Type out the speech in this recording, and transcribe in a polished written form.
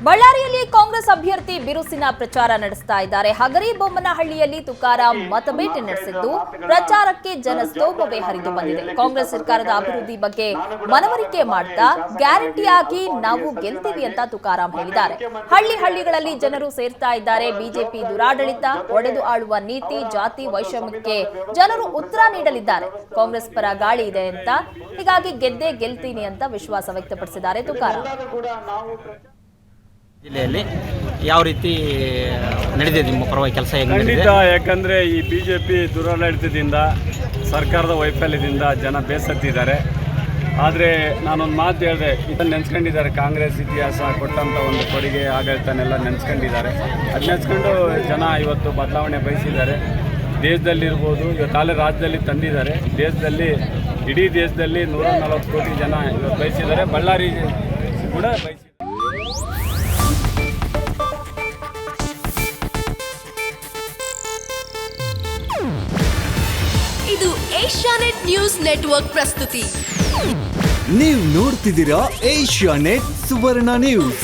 ಬಳ್ಳಾರಿಯಲ್ಲಿ ಕಾಂಗ್ರೆಸ್ ಅಭ್ಯರ್ಥಿ ಬಿರುಸಿನ ಪ್ರಚಾರ ನಡೆಸ್ತಾ ಇದ್ದಾರೆ. ಹಗರಿಬೊಮ್ಮನಹಳ್ಳಿಯಲ್ಲಿ ತುಕಾರಾಂ ಮತಬೇಟೆ ನಡೆಸಿದ್ದು ಪ್ರಚಾರಕ್ಕೆ ಜನಸ್ತೋಮವೇ ಹರಿದು ಬಂದಿದೆ. ಕಾಂಗ್ರೆಸ್ ಸರ್ಕಾರದ ಅಭಿವೃದ್ಧಿ ಬಗ್ಗೆ ಮನವರಿಕೆ ಮಾಡ್ತಾ ಗ್ಯಾರಂಟಿಯಾಗಿ ನಾವು ಗೆಲ್ತೀವಿ ಅಂತ ತುಕಾರಾಂ ಹೇಳಿದ್ದಾರೆ. ಹಳ್ಳಿಗಳಲ್ಲಿ ಜನರು ಸೇರ್ತಾ ಇದ್ದಾರೆ. ಬಿಜೆಪಿ ದುರಾಡಳಿತ, ಒಡೆದು ಆಳುವ ನೀತಿ, ಜಾತಿ ವೈಷಮ್ಯಕ್ಕೆ ಜನರು ಉತ್ತರ ನೀಡಲಿದ್ದಾರೆ. ಕಾಂಗ್ರೆಸ್ ಪರ ಗಾಳಿ ಇದೆ ಅಂತ, ಹೀಗಾಗಿ ಗೆದ್ದೇ ಗೆಲ್ತೀನಿ ಅಂತ ವಿಶ್ವಾಸ ವ್ಯಕ್ತಪಡಿಸಿದ್ದಾರೆ ತುಕಾರಾಂ. ಜಿಲ್ಲೆಯಲ್ಲಿ ಯಾವ ರೀತಿ ನಡೆದಿದೆ ನಿಮ್ಮ ಪರವಾಗಿ ಕೆಲಸ? ಖಂಡಿತ, ಯಾಕಂದರೆ ಈ ಬಿಜೆಪಿ ದುರಾಡಳಿತದಿಂದ, ಸರ್ಕಾರದ ವೈಫಲ್ಯದಿಂದ ಜನ ಬೇಸತ್ತಿದ್ದಾರೆ. ಆದರೆ ನಾನೊಂದು ಮಾತು ಹೇಳಿದೆ, ಇದನ್ನು ನೆನೆಸ್ಕೊಂಡಿದ್ದಾರೆ. ಕಾಂಗ್ರೆಸ್ ಇತಿಹಾಸ ಕೊಟ್ಟಂಥ ಒಂದು ಕೊಡುಗೆ ಆಡಳಿತನೆಲ್ಲ ನೆನೆಸ್ಕೊಂಡಿದ್ದಾರೆ. ಅದು ನೆನೆಸ್ಕೊಂಡು ಜನ ಇವತ್ತು ಬದಲಾವಣೆ ಬಯಸಿದ್ದಾರೆ. ದೇಶದಲ್ಲಿರ್ಬೋದು, ಇವತ್ತು ರಾಜ್ಯದಲ್ಲಿ ತಂದಿದ್ದಾರೆ. ಇಡೀ ದೇಶದಲ್ಲಿ 140 ಕೋಟಿ ಜನ ಇವತ್ತು ಬಯಸಿದ್ದಾರೆ. ಬಳ್ಳಾರಿ ಕೂಡ ಬಯಸಿದ್ದಾರೆ. ಇದು ಏಷ್ಯಾನೆಟ್ ನ್ಯೂಸ್ ನೆಟ್ವರ್ಕ್ ಪ್ರಸ್ತುತಿ. ನೀವು ನೋಡ್ತಿದ್ದೀರಾ ಏಷ್ಯಾನೆಟ್ ಸುವರ್ಣ ನ್ಯೂಸ್.